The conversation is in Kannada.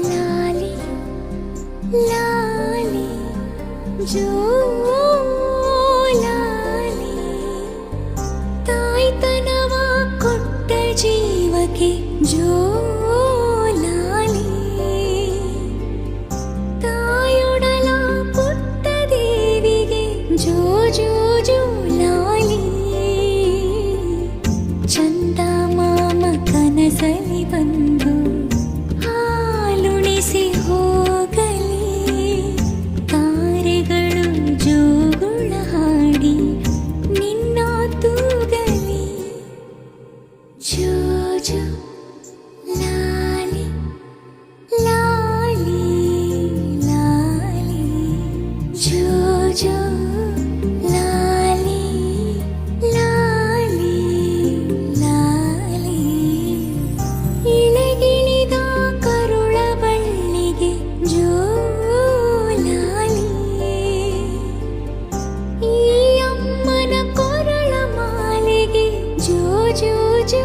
लाली लाली जो लाली ತಾಯ್ತನವ ಕೊಟ್ಟ ಜೀವಕ್ಕೆ ಜೋ ಲಾಲಿ ತಾಯೊಡಲ ಪುಟ್ಟ ದೇವಿಗೆ ಜೋ ಜೋ ಜೋ ಲಾಲಿ ಚಂದ ಮಾಮ ಕನಸಲಿ ಬಂದು ಹಾಲುಣಿಸಿ ಹೋಗಲಿ ತಾರೆಗಳು ಜೋಗುಳ ಹಾಡಿ ನಿನ್ನ ತೂಗಲಿ ಜೋ ಜೋ ಲಾಲಿ ಲಾಲಿ ಲಾಲಿ ಜೋ ಜೋ ಲಾಲಿ ಲಾಲಿ ಲಾಲಿ ಇಳಗಿಳಿದ ಕರುಳ ಬಳ್ಳಿಗೆ ಜೋ ಲಾಲಿ ಈ ಅಮ್ಮನ ಕೊರಳ ಮಾಲೆಗೆ ಜೋ ಜೋ ಜೋ